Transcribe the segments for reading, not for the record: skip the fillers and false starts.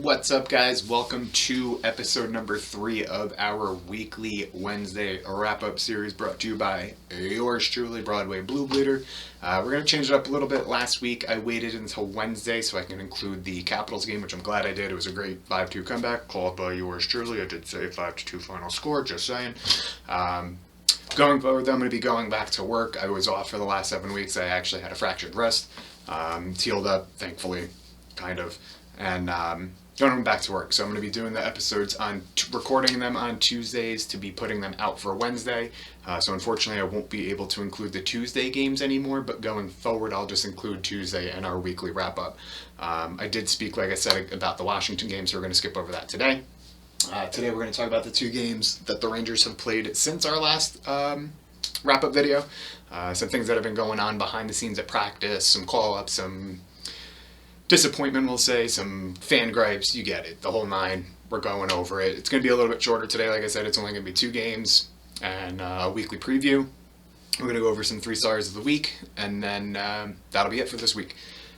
What's up, guys? Welcome to episode number 3 of our weekly Wednesday wrap-up series brought to you by yours truly, Broadway Blue Bleeder. We're going to change it up a little bit. Last week, I waited until Wednesday so I can include the Capitals game, which I'm glad I did. It was a great 5-2 comeback called by yours truly. I did say 5-2 final score, just saying. Going forward, though, I'm going to be going back to work. I was off for the last 7 weeks. I actually had a fractured wrist. It's healed up, thankfully, kind of. And going back to work. So I'm going to be doing the episodes recording them on Tuesdays to be putting them out for Wednesday. So unfortunately, I won't be able to include the Tuesday games anymore, but going forward, I'll just include Tuesday in our weekly wrap-up. I did speak, like I said, about the Washington game, so we're going to skip over that today. Today we're going to talk about the 2 games that the Rangers have played since our last wrap-up video. Some things that have been going on behind the scenes at practice, some call-ups, some disappointment, we'll say, some fan gripes, you get it, the whole 9. We're going over it. It's going to be a little bit shorter today. Like I said, it's only going to be 2 games and a weekly preview. We're going to go over some 3 stars of the week, and then that'll be it for this week.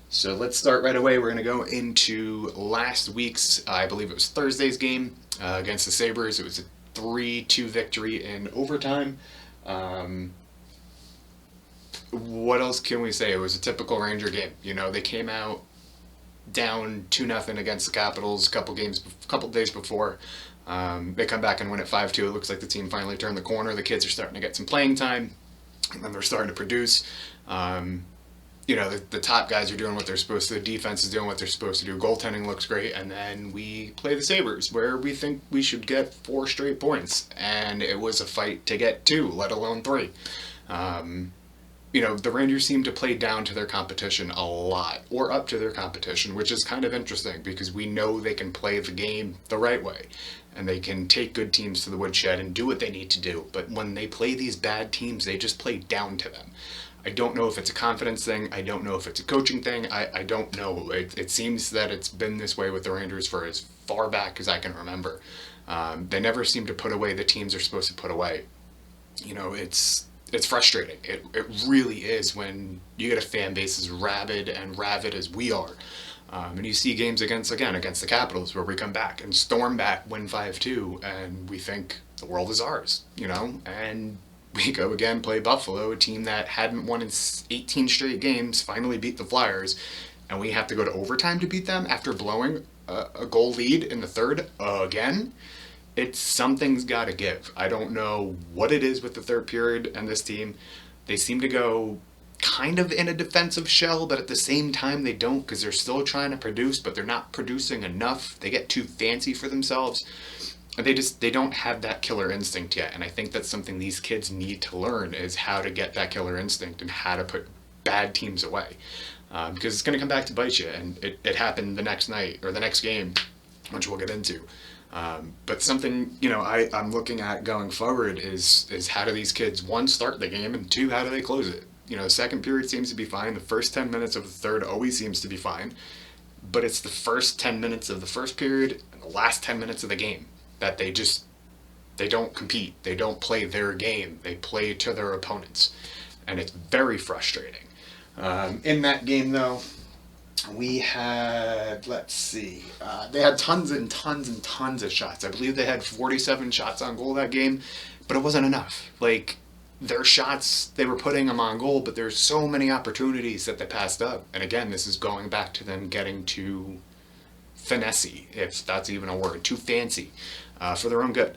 So let's start right away. We're going to go into last week's, I believe it was Thursday's game against the Sabres. It was a 3-2 victory in overtime. What else can we say? It was a typical Ranger game. You know, they came out down 2-0 against the Capitals a couple days before. They come back and win at 5-2. It looks like the team finally turned the corner. The kids are starting to get some playing time, and then they're starting to produce. The top guys are doing what they're supposed to. The defense is doing what they're supposed to do. Goaltending looks great, and then we play the Sabres, where we think we should get 4 straight points, and it was a fight to get 2, let alone 3. The Rangers seem to play down to their competition a lot, or up to their competition, which is kind of interesting because we know they can play the game the right way, and they can take good teams to the woodshed and do what they need to do. But when they play these bad teams, they just play down to them. I don't know if it's a confidence thing. I don't know if it's a coaching thing. I don't know. It seems that it's been this way with the Rangers for as far back as I can remember. They never seem to put away the teams they're supposed to put away. It's frustrating. It really is when you get a fan base as rabid and ravid as we are. And you see games against the Capitals where we come back and storm back, win 5-2, and we think the world is ours, and we go again, play Buffalo, a team that hadn't won in 18 straight games, finally beat the Flyers, and we have to go to overtime to beat them after blowing a goal lead in the third again. Something's got to give. I don't know what it is with the third period and this team. They seem to go kind of in a defensive shell, but at the same time they don't, because they're still trying to produce, but they're not producing enough. They get too fancy for themselves. They don't have that killer instinct yet, and I think that's something these kids need to learn, is how to get that killer instinct and how to put bad teams away. Because it's going to come back to bite you, and it happened the next night, or the next game, which we'll get into. But something, I'm looking at going forward is how do these kids, 1, start the game, and 2, how do they close it? The second period seems to be fine. The first 10 minutes of the third always seems to be fine. But it's the first 10 minutes of the first period and the last 10 minutes of the game that they don't compete. They don't play their game. They play to their opponents. And it's very frustrating. In that game, though, we had, they had tons and tons and tons of shots. I believe they had 47 shots on goal that game, but it wasn't enough. Their shots, they were putting them on goal, but there's so many opportunities that they passed up. And again, this is going back to them getting too finessey, if that's even a word, too fancy for their own good.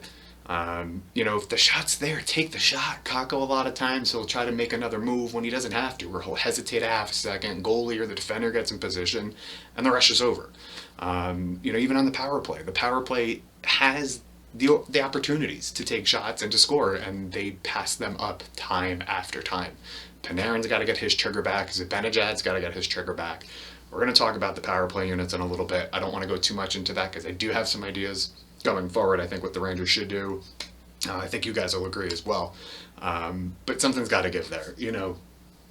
If the shot's there, take the shot. Kako, a lot of times, he'll try to make another move when he doesn't have to, or he'll hesitate a half a second. Goalie or the defender gets in position, and the rush is over. Even on the power play has the opportunities to take shots and to score, and they pass them up time after time. Panarin's got to get his trigger back. Zibanejad's got to get his trigger back. We're going to talk about the power play units in a little bit. I don't want to go too much into that because I do have some ideas going forward. I think what the Rangers should do. I think you guys will agree as well. But something's got to give there.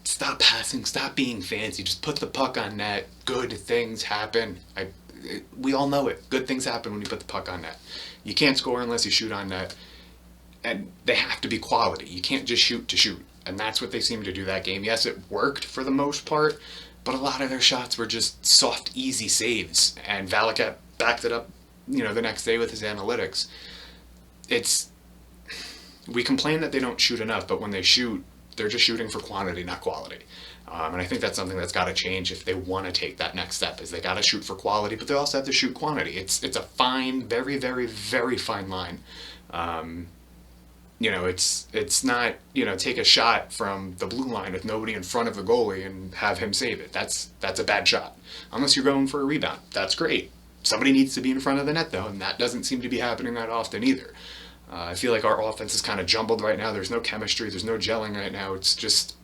Stop passing. Stop being fancy. Just put the puck on net. Good things happen. We all know it. Good things happen when you put the puck on net. You can't score unless you shoot on net. And they have to be quality. You can't just shoot to shoot. And that's what they seem to do that game. Yes, it worked for the most part, but a lot of their shots were just soft, easy saves. And Valakut backed it up, the next day with his analytics. We complain that they don't shoot enough, but when they shoot, they're just shooting for quantity, not quality. And I think that's something that's got to change if they want to take that next step. Is they got to shoot for quality, but they also have to shoot quantity. It's a fine, very, very, very fine line. It's not, take a shot from the blue line with nobody in front of the goalie and have him save it. That's a bad shot. Unless you're going for a rebound, that's great. Somebody needs to be in front of the net though, and that doesn't seem to be happening that often either. I feel like our offense is kind of jumbled right now. There's no chemistry. There's no gelling right now. It's just,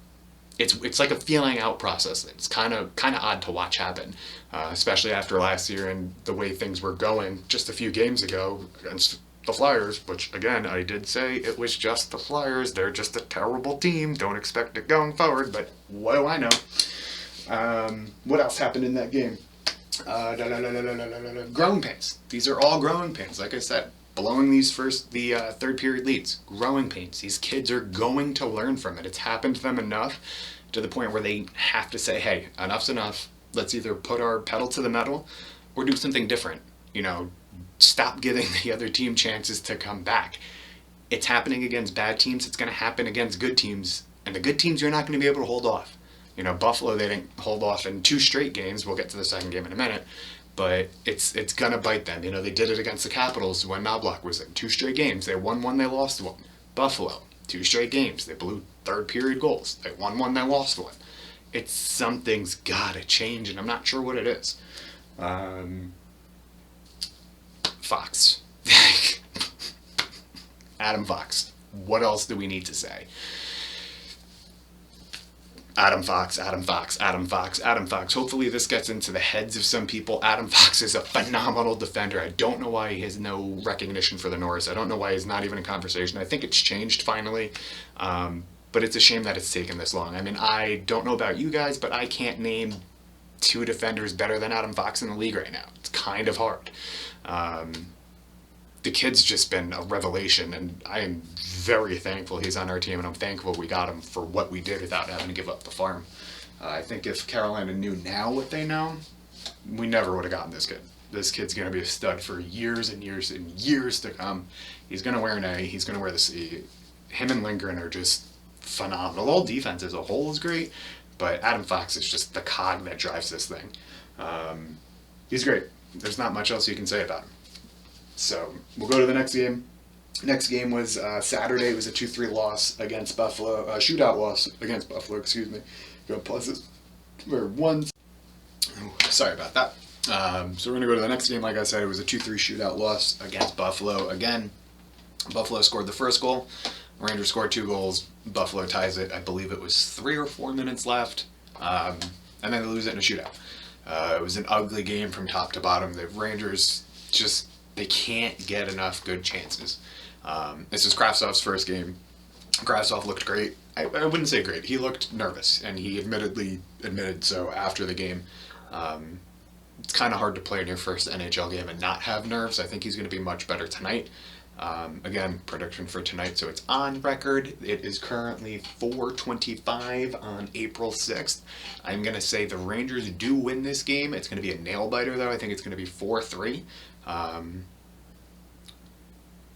it's like a feeling out process. It's kind of odd to watch happen, especially after last year and the way things were going just a few games ago against the Flyers, which again, I did say it was just the Flyers. They're just a terrible team. Don't expect it going forward, but what do I know? What else happened in that game? Growing pains. These are all growing pains. Like I said, blowing the third period leads. Growing pains. These kids are going to learn from it. It's happened to them enough to the point where they have to say, hey, enough's enough. Let's either put our pedal to the metal or do something different. Stop giving the other team chances to come back. It's happening against bad teams. It's going to happen against good teams. And the good teams, you're not going to be able to hold off. Buffalo, they didn't hold off in 2 straight games. We'll get to the second game in a minute. But it's going to bite them. They did it against the Capitals when Knobloch was in 2 straight games. They won one, they lost one. Buffalo, 2 straight games. They blew third period goals. They won one, they lost one. Something's got to change, and I'm not sure what it is. Fox. Adam Fox. What else do we need to say? Adam Fox, Adam Fox, Adam Fox, Adam Fox. Hopefully this gets into the heads of some people. Adam Fox is a phenomenal defender. I don't know why he has no recognition for the Norris. I don't know why he's not even in conversation. I think it's changed finally. But it's a shame that it's taken this long. I don't know about you guys, but I can't name 2 defenders better than Adam Fox in the league right now. It's kind of hard. The kid's just been a revelation, and I am very thankful he's on our team, and I'm thankful we got him for what we did without having to give up the farm. I think if Carolina knew now what they know, we never would have gotten this kid. This kid's going to be a stud for years and years and years to come. He's going to wear an A. He's going to wear the C. Him and Lindgren are just phenomenal. All defense as a whole is great, but Adam Fox is just the cog that drives this thing. He's great. There's not much else you can say about him. So we'll go to the next game. Next game was Saturday. It was a 2-3 loss against Buffalo. Shootout loss against Buffalo, excuse me. Go pluses. Or ones. Sorry about that. So we're going to go to the next game. Like I said, it was a 2-3 shootout loss against Buffalo. Again, Buffalo scored the first goal. Rangers scored 2 goals. Buffalo ties it. I believe it was 3 or 4 minutes left. And then they lose it in a shootout. It was an ugly game from top to bottom. The Rangers just, they can't get enough good chances. This is Kravtsov's first game. Kravtsov looked great. I wouldn't say great. He looked nervous, and he admitted so after the game. It's kind of hard to play in your first NHL game and not have nerves. I think he's going to be much better tonight. Again, prediction for tonight, so it's on record. It is currently 4:25 on April 6th. I'm going to say the Rangers do win this game. It's going to be a nail-biter, though. I think it's going to be 4-3. And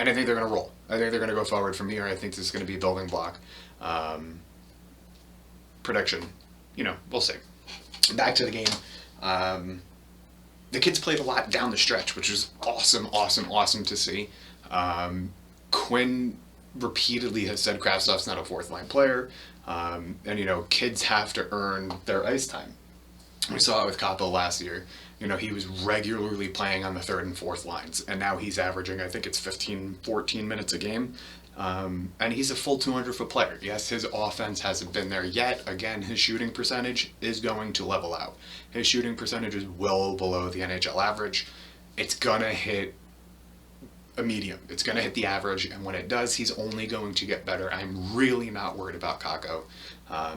I think they're going to roll. I think they're going to go forward from here. I think this is going to be a building block. Prediction, we'll see. Back to the game. The kids played a lot down the stretch, which was awesome to see. Quinn repeatedly has said Kravtsov's not a fourth-line player. And, kids have to earn their ice time. We saw it with Capo last year. He was regularly playing on the third and fourth lines, and now he's averaging, I think it's 14 minutes a game. And he's a full 200-foot player. Yes, his offense hasn't been there yet. Again, his shooting percentage is going to level out. His shooting percentage is well below the NHL average. It's going to hit a medium. It's going to hit the average, and when it does, he's only going to get better. I'm really not worried about Kakko.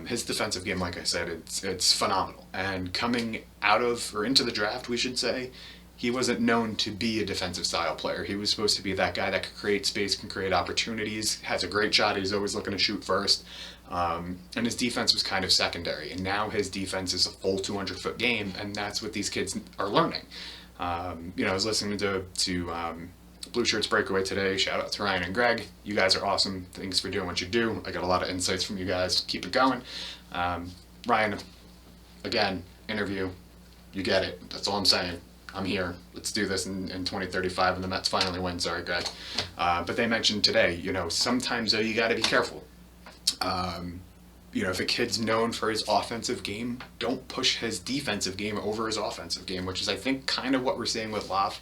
His defensive game, like I said, it's phenomenal. And coming out of, or into the draft, we should say, he wasn't known to be a defensive style player. He was supposed to be that guy that could create space, can create opportunities, has a great shot, he's always looking to shoot first. And his defense was kind of secondary. And now his defense is a full 200-foot game, and that's what these kids are learning. I was listening to Blue Shirts Breakaway today. Shout out to Ryan and Greg. You guys are awesome. Thanks for doing what you do. I got a lot of insights from you guys. Keep it going. Ryan, again, interview. You get it. That's all I'm saying. I'm here. Let's do this in 2035 and the Mets finally win. Sorry, Greg. But they mentioned today, sometimes though you got to be careful. If a kid's known for his offensive game, don't push his defensive game over his offensive game, which is, I think, kind of what we're seeing with Loff.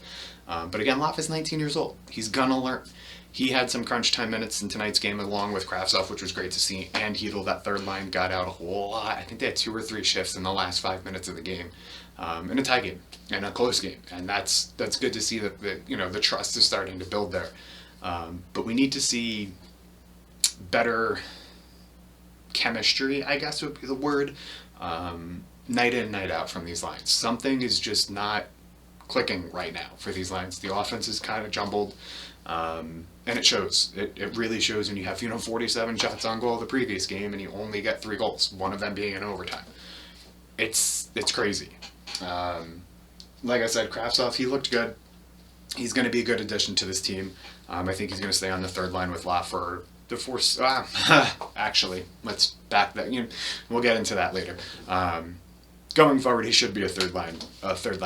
But again, Loff is 19 years old. He's gonna learn. He had some crunch time minutes in tonight's game along with Kravtsov, which was great to see, and Hedl, that third line, got out a whole lot. I think they had 2 or 3 shifts in the last 5 minutes of the game, in a tie game, and a close game. And that's good to see that the trust is starting to build there. But we need to see better chemistry, I guess would be the word, night in, night out from these lines. Something is just not clicking right now for these lines. The offense is kind of jumbled, and it shows. It really shows when you have 47 shots on goal the previous game and you only get 3 goals, one of them being in overtime. It's crazy. Like I said, Kravtsov, he looked good. He's going to be a good addition to this team. I think he's going to stay on the third line with Loff for the force. Actually, let's back that. We'll get into that later. Going forward, he should be a third line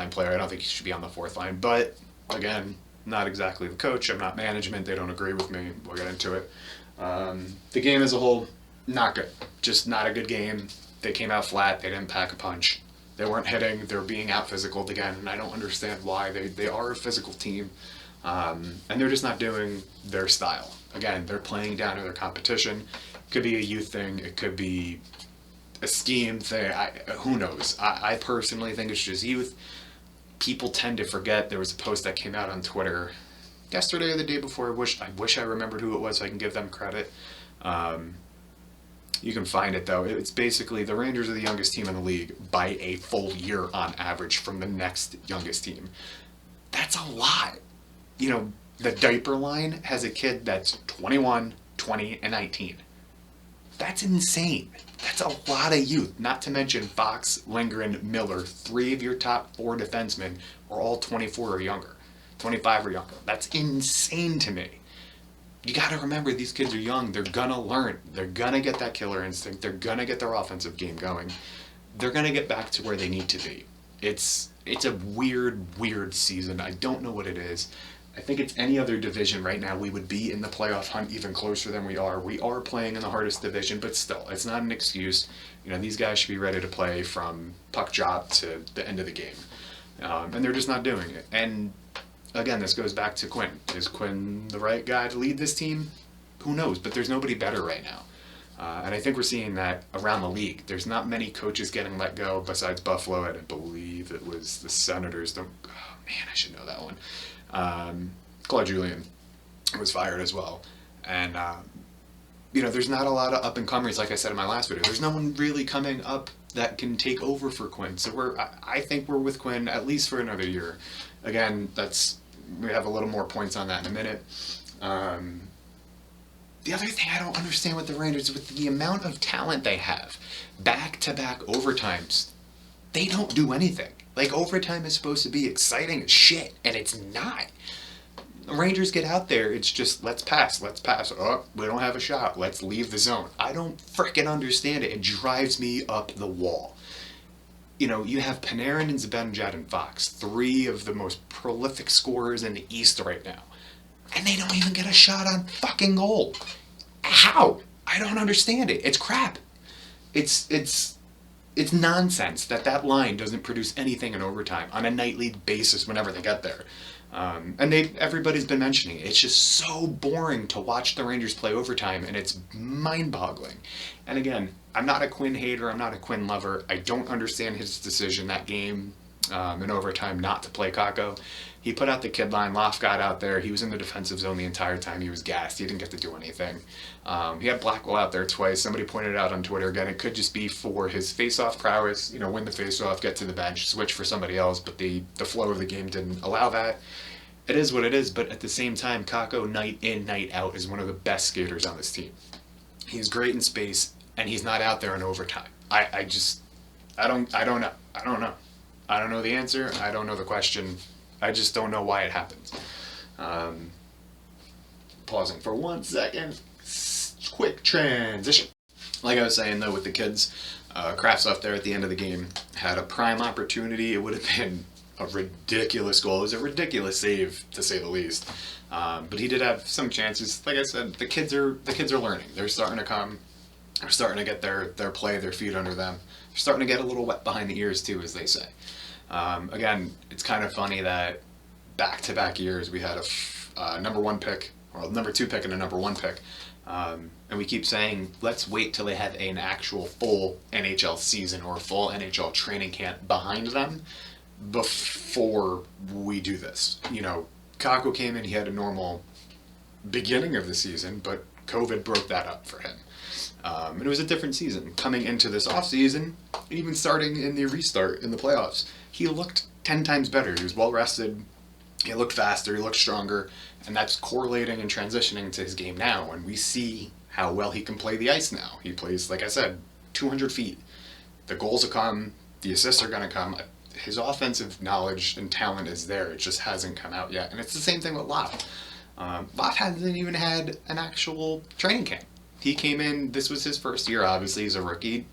player. I don't think he should be on the fourth line. But again, not exactly the coach. I'm not management. They don't agree with me. We'll get into it. The game as a whole, not good. Just not a good game. They came out flat. They didn't pack a punch. They weren't hitting. They were being out physical again, and I don't understand why. They are a physical team, and they're just not doing their style. Again, they're playing down to their competition. It could be a youth thing. It could be a scheme thing. Who knows? I personally think it's just youth. People tend to forget. There was a post that came out on Twitter yesterday or the day before. I wish I remembered who it was so I can give them credit. You can find it, though. It's basically the Rangers are the youngest team in the league by a full year on average from the next youngest team. That's a lot. The diaper line has a kid that's 21, 20, and 19. That's insane. That's a lot of youth. Not to mention Fox, Lindgren, Miller, 3 of your top 4 defensemen are all 24 or younger, 25 or younger. That's insane to me. You got to remember, these kids are young. They're going to learn. They're going to get that killer instinct. They're going to get their offensive game going. They're going to get back to where they need to be. It's a weird season. I don't know what it is. I think it's any other division right now, we would be in the playoff hunt even closer than we are. We are playing in the hardest division, but still, it's not an excuse. These guys should be ready to play from puck drop to the end of the game. And they're just not doing it. And again, this goes back to Quinn. Is Quinn the right guy to lead this team? Who knows? But there's nobody better right now. And I think we're seeing that around the league. There's not many coaches getting let go besides Buffalo. I believe it was the Senators. Oh, man, I should know that one. Claude Julien was fired as well. And, there's not a lot of up-and-comers, like I said in my last video. There's no one really coming up that can take over for Quinn. So I think we're with Quinn at least for another year. Again, we have a little more points on that in a minute. The other thing I don't understand with the Rangers, with the amount of talent they have, back-to-back overtimes, they don't do anything. Like, overtime is supposed to be exciting as shit, and it's not. The Rangers get out there, it's just, let's pass. Oh, we don't have a shot. Let's leave the zone. I don't frickin' understand it. It drives me up the wall. You have Panarin and Zibanejad and Fox, 3 of the most prolific scorers in the East right now. And they don't even get a shot on fucking goal. How? I don't understand it. It's crap. It's nonsense that line doesn't produce anything in overtime on a nightly basis whenever they get there. And everybody's been mentioning it. It's just so boring to watch the Rangers play overtime, and it's mind-boggling. And again, I'm not a Quinn hater. I'm not a Quinn lover. I don't understand his decision that game in overtime not to play Kakko. He put out the kid line. Loff got out there. He was in the defensive zone the entire time. He was gassed. He didn't get to do anything. He had Blackwell out there twice. Somebody pointed out on Twitter, again, it could just be for his face-off prowess, win the face-off, get to the bench, switch for somebody else, but the flow of the game didn't allow that. It is what it is, but at the same time, Kakko, night in, night out, is one of the best skaters on this team. He's great in space, and he's not out there in overtime. I don't know. I don't know the answer. I don't know the question. I just don't know why it happens. Pausing for 1 second. Quick transition. Like I was saying though, with the kids, Kraftsov there at the end of the game had a prime opportunity. It would have been a ridiculous goal. It was a ridiculous save, to say the least. But he did have some chances. Like I said, the kids are learning. They're starting to come. They're starting to get their play, their feet under them. They're starting to get a little wet behind the ears too, as they say. Again, it's kind of funny that back-to-back years we had a number 1 pick, or number 2 pick and a number 1 pick. And we keep saying, let's wait till they have an actual full NHL season or full NHL training camp behind them before we do this. You know, Kakko came in, he had a normal beginning of the season, but COVID broke that up for him. And it was a different season. Coming into this offseason, even starting in the restart in the playoffs, he looked 10 times better. He was well rested. He looked faster. He looked stronger. And that's correlating and transitioning to his game now. And we see how well he can play the ice now. He plays, like I said, 200 feet. The goals will come. The assists are going to come. His offensive knowledge and talent is there. It just hasn't come out yet. And it's the same thing with Lop. Lop hasn't even had an actual training camp. He came in, this was his first year, obviously, he's a rookie.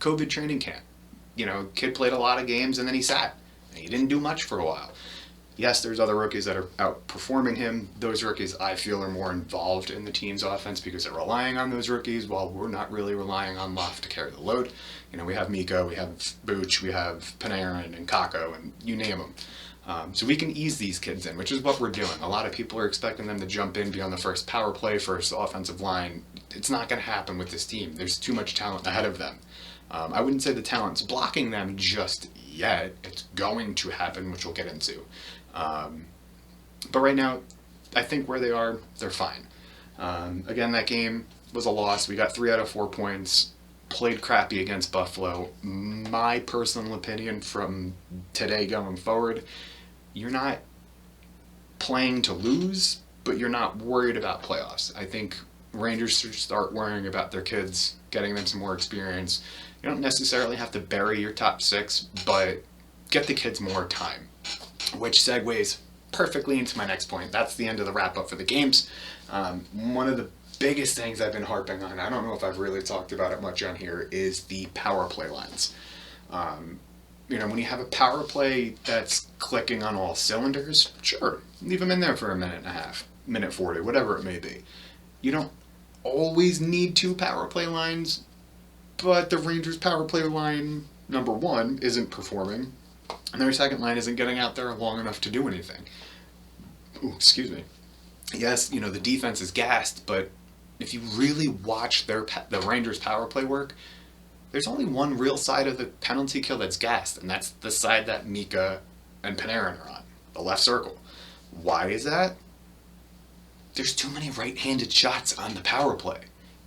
COVID training camp. You know, kid played a lot of games and then he sat. And he didn't do much for a while. Yes, there's other rookies that are outperforming him. Those rookies, I feel, are more involved in the team's offense because they're relying on those rookies while we're not really relying on Lop to carry the load. You know, we have Mikko, we have Booch, we have Panarin and Kakko, and you name them. So we can ease these kids in, which is what we're doing. A lot of people are expecting them to jump in, be on the first power play, first offensive line. It's not going to happen with this team. There's too much talent ahead of them. I wouldn't say the talent's blocking them just yet. It's going to happen, which we'll get into. But right now, I think where they are, they're fine. Again, that game was a loss. We got 3 out of 4 points. Played crappy against Buffalo. My personal opinion from today going forward, you're not playing to lose, but you're not worried about playoffs. I think Rangers should start worrying about their kids, getting them some more experience. You don't necessarily have to bury your top 6, but get the kids more time, which segues perfectly into my next point. That's the end of the wrap-up for the games. One of the biggest things I've been harping on, I don't know if I've really talked about it much on here, is the power play lines. You know, when you have a power play that's clicking on all cylinders, sure, leave them in there for a minute and a half, minute 40, whatever it may be. You don't always need 2 power play lines, but the Rangers power play line, number 1, isn't performing, and their second line isn't getting out there long enough to do anything. Ooh, excuse me. Yes, you know, the defense is gassed, but if you really watch the Rangers power play work, there's only one real side of the penalty kill that's gassed, and that's the side that Mika and Panarin are on, the left circle. Why is that? There's too many right-handed shots on the power play,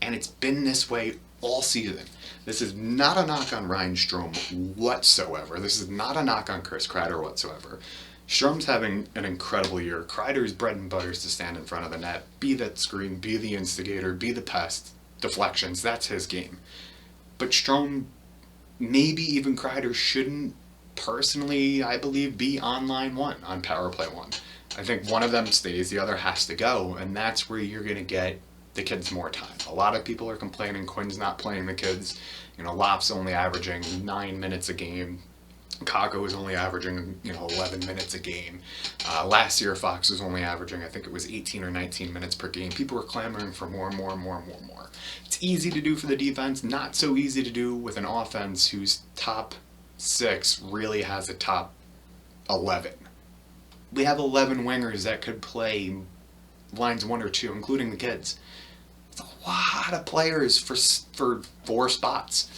and it's been this way all season. This is not a knock on Ryan Strome whatsoever. This is not a knock on Chris Kreider whatsoever. Strome's having an incredible year. Kreider's bread and butter is to stand in front of the net, be that screen, be the instigator, be the pest, deflections. That's his game. But Strome, maybe even Kreider, shouldn't personally, I believe, be on line 1, on power play 1. I think one of them stays, the other has to go, and that's where you're going to get the kids more time. A lot of people are complaining Quinn's not playing the kids. You know, Lop's only averaging 9 minutes a game. Kakko is only averaging, 11 minutes a game. Last year, Fox was only averaging, I think it was 18 or 19 minutes per game. People were clamoring for more and more and more and more and more. It's easy to do for the defense, not so easy to do with an offense whose top 6 really has a top 11. We have 11 wingers that could play lines 1 or 2, including the kids. It's a lot of players for 4 spots.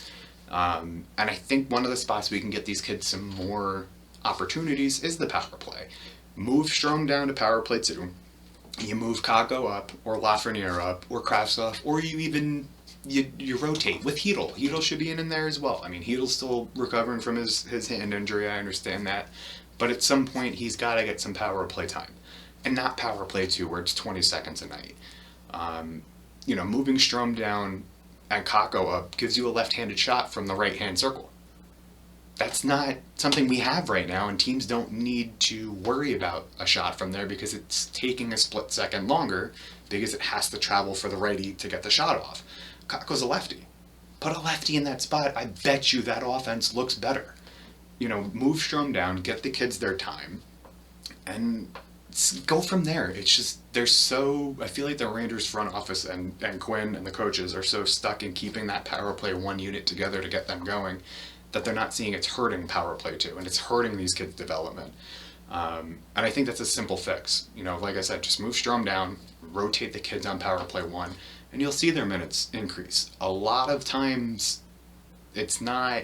And I think one of the spots we can get these kids some more opportunities is the power play. Move Strome down to power play 2. You move Kakko up, or Lafreniere up, or Kraftsov, or you rotate with Hedl. Hedl should be in there as well. I mean, Hedel's still recovering from his hand injury, I understand that. But at some point, he's got to get some power play time. And not power play 2, where it's 20 seconds a night. Moving Strome down and Kakko up gives you a left-handed shot from the right-hand circle. that's not something we have right now, and teams don't need to worry about a shot from there because it's taking a split second longer because it has to travel for the righty to get the shot off. Kakko's a lefty. Put a lefty in that spot, I bet you that offense looks better. Move Strom down, get the kids their time, and go from there. It's just, I feel like the Rangers front office and Quinn and the coaches are so stuck in keeping that power play one unit together to get them going that they're not seeing it's hurting power play too, and it's hurting these kids' development. And I think that's a simple fix. Like I said, just move Strom down, rotate the kids on power play one, and you'll see their minutes increase. A lot of times, it's not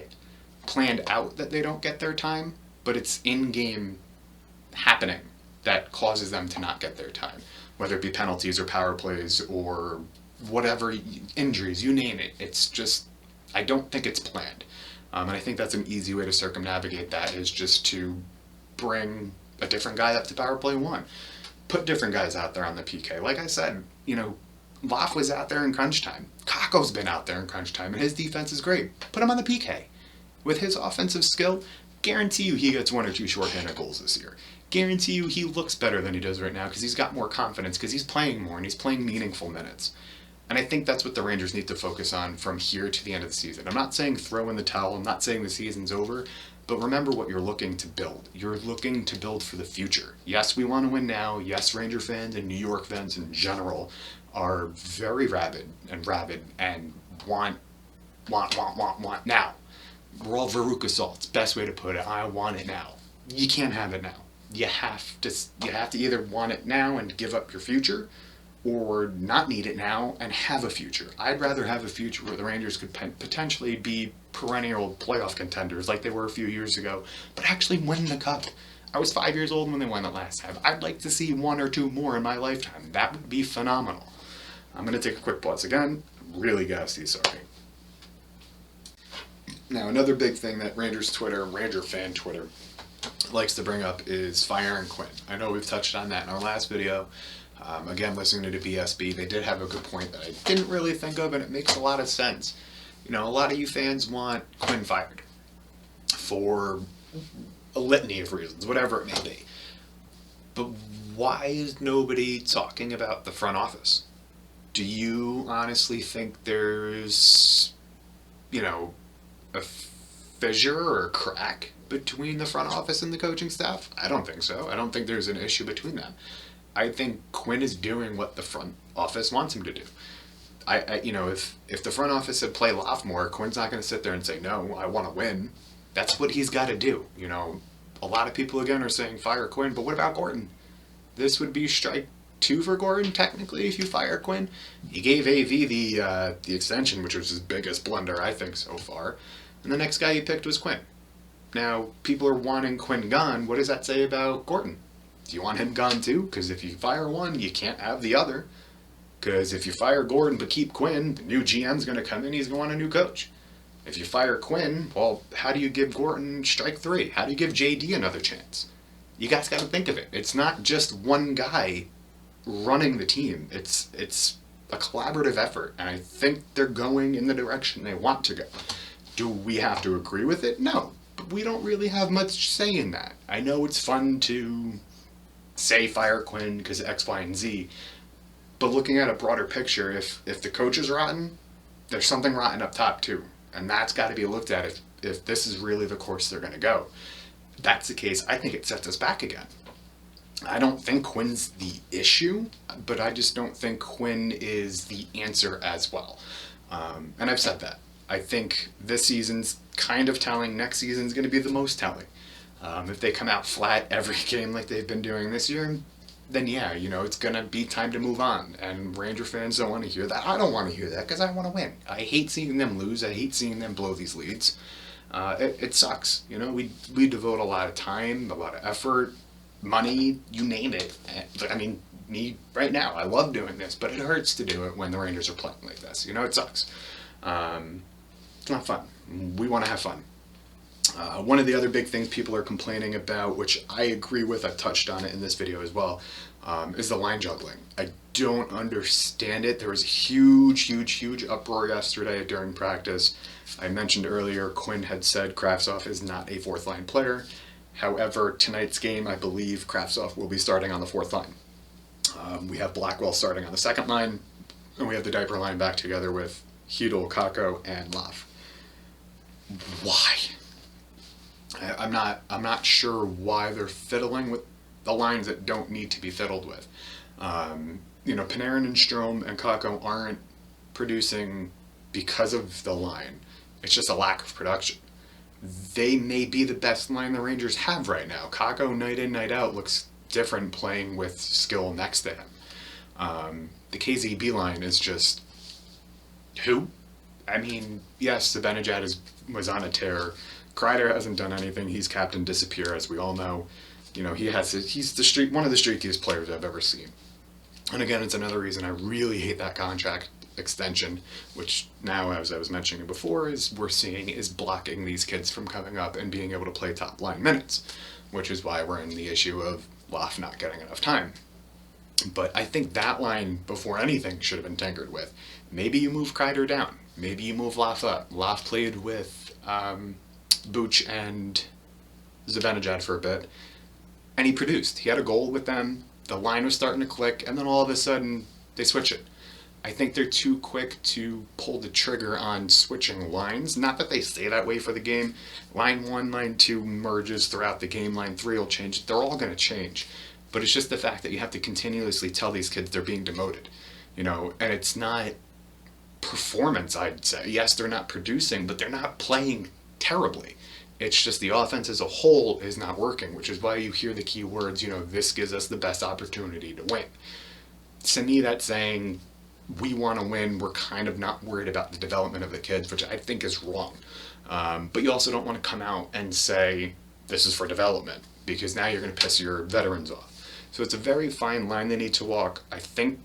planned out that they don't get their time, but it's in-game happening that causes them to not get their time, whether it be penalties or power plays or whatever, injuries, you name it. It's just, I don't think it's planned. And I think that's an easy way to circumnavigate that, is just to bring a different guy up to power play one. Put different guys out there on the PK. Like I said, Loff was out there in crunch time. Kakko's been out there in crunch time, and his defense is great. Put him on the PK. With his offensive skill, guarantee you he gets 1 or 2 shorthanded goals this year. Guarantee you he looks better than he does right now because he's got more confidence, because he's playing more and he's playing meaningful minutes. And I think that's what the Rangers need to focus on from here to the end of the season. I'm not saying throw in the towel, I'm not saying the season's over, but remember what you're looking to build. You're looking to build for the future. Yes, we want to win now. Yes, Ranger fans and New York fans in general are very rabid and want now. We're all Veruca Salts, best way to put it. I want it now. You can't have it now. You have to either want it now and give up your future, or not need it now and have a future. I'd rather have a future where the Rangers could potentially be perennial playoff contenders like they were a few years ago, but actually win the cup. I was 5 years old when they won it last time. I'd like to see 1 or 2 more in my lifetime. That would be phenomenal. I'm going to take a quick pause again. I'm really gassy, sorry. Now, another big thing that Rangers Twitter, Ranger fan Twitter, likes to bring up is firing Quinn. I know we've touched on that in our last video. Again, listening to BSB, they did have a good point that I didn't really think of, and it makes a lot of sense. A lot of you fans want Quinn fired for a litany of reasons, whatever it may be. But why is nobody talking about the front office? Do you honestly think there's, a fissure or a crack between the front office and the coaching staff? I don't think so. I don't think there's an issue between them. I think Quinn is doing what the front office wants him to do. If the front office said play Loff more, Quinn's not going to sit there and say, no, I want to win. That's what he's got to do. A lot of people, again, are saying fire Quinn, but what about Gordon? This would be strike 2 for Gordon, technically, if you fire Quinn. He gave AV the extension, which was his biggest blunder, I think, so far. And the next guy he picked was Quinn. Now, people are wanting Quinn gone. What does that say about Gordon? Do you want him gone too? Because if you fire one, you can't have the other. Because if you fire Gordon but keep Quinn, the new GM's going to come in, he's going to want a new coach. If you fire Quinn, well, how do you give Gordon strike 3? How do you give JD another chance? You guys got to think of it. It's not just one guy running the team. It's a collaborative effort, and I think they're going in the direction they want to go. Do we have to agree with it? No, but we don't really have much say in that. I know it's fun to say fire Quinn because X, Y, and Z, but looking at a broader picture, if the coach is rotten, there's something rotten up top too, and that's got to be looked at if this is really the course they're going to go. If that's the case, I think it sets us back again. I don't think Quinn's the issue, but I just don't think Quinn is the answer as well. And I've said that. I think this season's kind of telling. Next season's going to be the most telling. If they come out flat every game like they've been doing this year, then yeah, it's going to be time to move on. And Ranger fans don't want to hear that. I don't want to hear that because I want to win. I hate seeing them lose. I hate seeing them blow these leads. It sucks. We devote a lot of time, a lot of effort, money, you name it. I mean, me right now, I love doing this, but it hurts to do it when the Rangers are playing like this. It sucks. It's not fun. We want to have fun. One of the other big things people are complaining about, which I agree with, I've touched on it in this video as well, is the line juggling. I don't understand it. There was a huge uproar yesterday during practice. I mentioned earlier, Quinn had said Kraftsov is not a fourth line player. However, tonight's game, I believe Kraftsov will be starting on the fourth line. We have Blackwell starting on the second line, and we have the diaper line back together with Hedel, Kakko, and Laf. Why? I'm not sure why they're fiddling with the lines that don't need to be fiddled with. Panarin and Strome and Kakko aren't producing because of the line. It's just a lack of production. They may be the best line the Rangers have right now. Kakko, night in, night out, looks different playing with skill next to him. The KZB line is just... who? I mean, yes, Zibanejad was on a tear. Kreider hasn't done anything. He's Captain Disappear, as we all know. He's one of the streakiest players I've ever seen. And again, it's another reason I really hate that contract extension, which now, as I was mentioning before, we're seeing is blocking these kids from coming up and being able to play top line minutes, which is why we're in the issue of Laf not getting enough time. But I think that line, before anything, should have been tinkered with. Maybe you move Kreider down. Maybe you move Laf up. Laf played with Buch and Zibanejad for a bit, and he produced. He had a goal with them. The line was starting to click, and then all of a sudden, they switch it. I think they're too quick to pull the trigger on switching lines. Not that they stay that way for the game. Line 1, line 2 merges throughout the game. Line 3 will change. They're all going to change. But it's just the fact that you have to continuously tell these kids they're being demoted. And it's not performance, I'd say. Yes, they're not producing, but they're not playing terribly. It's just the offense as a whole is not working, which is why you hear the key words, this gives us the best opportunity to win. To me, that's saying we want to win. We're kind of not worried about the development of the kids, which I think is wrong. But you also don't want to come out and say this is for development, because now you're going to piss your veterans off. So it's a very fine line they need to walk. I think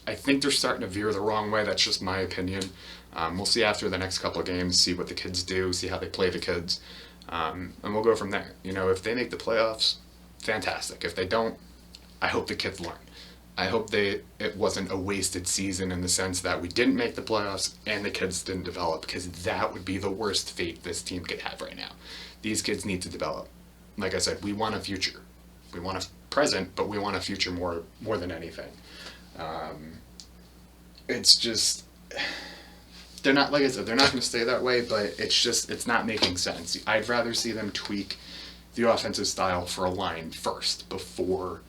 they're starting to veer the wrong way. That's just my opinion. We'll see after the next couple of games, see what the kids do, see how they play the kids, and we'll go from there. If they make the playoffs, fantastic. If they don't, I hope the kids learn. I hope it wasn't a wasted season in the sense that we didn't make the playoffs and the kids didn't develop, because that would be the worst fate this team could have right now. These kids need to develop. Like I said, we want a future. We want a present, but we want a future more than anything. It's just... they're not, like I said, they're not going to stay that way, but it's not making sense. I'd rather see them tweak the offensive style for a line first before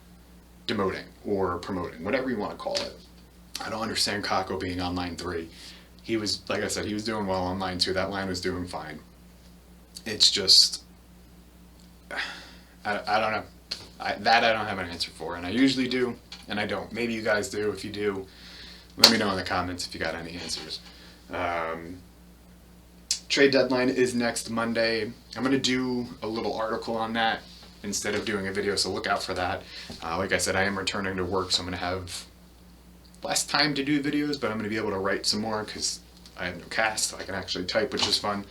demoting or promoting, whatever you want to call it. I don't understand Kakko being on line 3. He was, like I said, he was doing well on line 2. That line was doing fine. It's just, I don't know. I don't have an answer for, and I usually do, and I don't. Maybe you guys do. If you do, let me know in the comments if you got any answers. Trade deadline is next Monday. I'm going to do a little article on that instead of doing a video, so look out for that. Like I said, I am returning to work, so I'm going to have less time to do videos, but I'm going to be able to write some more because I have no cast, so I can actually type, which is fun.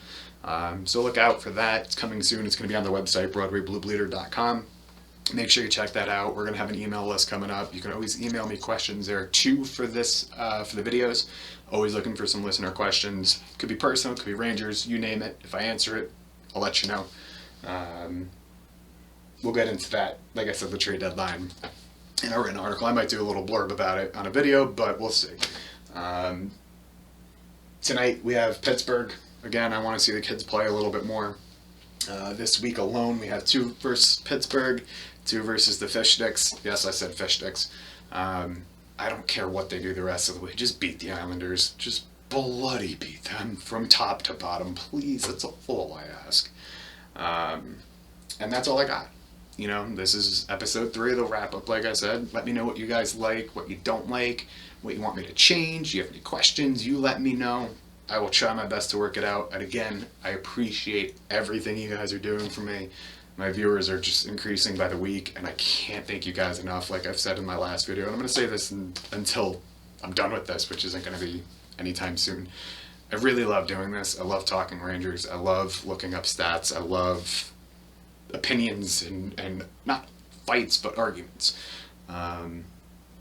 So look out for that. It's coming soon. It's going to be on the website, BroadwayBlueBleeder.com. Make sure you check that out. We're going to have an email list coming up. You can always email me questions. There are 2 for this, for the videos. Always looking for some listener questions. Could be personal, could be Rangers, you name it. If I answer it, I'll let you know. We'll get into that. Like I said, the trade deadline in a written article. I might do a little blurb about it on a video, but we'll see. Tonight we have Pittsburgh. Again, I want to see the kids play a little bit more. This week alone, we have 2 versus Pittsburgh, 2 versus the Fish Sticks. Yes, I said Fish Sticks. I don't care what they do the rest of the way. Just beat the Islanders. Just bloody beat them from top to bottom. Please, that's all I ask. And that's all I got. This is episode 3 of the Wrap Up, like I said. Let me know what you guys like, what you don't like, what you want me to change. Do you have any questions? You let me know. I will try my best to work it out. And again, I appreciate everything you guys are doing for me. My viewers are just increasing by the week, and I can't thank you guys enough, like I've said in my last video. And I'm going to say this until I'm done with this, which isn't going to be anytime soon. I really love doing this. I love talking Rangers. I love looking up stats. I love opinions and not fights but arguments. And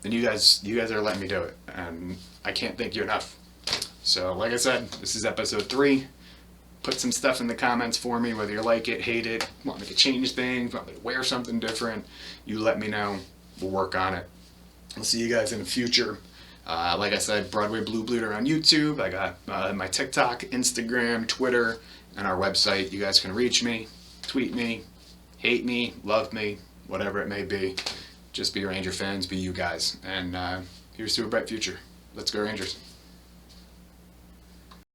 you guys are letting me do it, and I can't thank you enough. So like I said, this is episode 3. Put some stuff in the comments for me, whether you like it, hate it, want me to change things, want me to wear something different. You let me know. We'll work on it. I'll see you guys in the future. Like I said, Broadway Blue Bleeder on YouTube. I got my TikTok, Instagram, Twitter, and our website. You guys can reach me, tweet me, hate me, love me, whatever it may be. Just be Ranger fans, be you guys. And here's to a bright future. Let's go Rangers.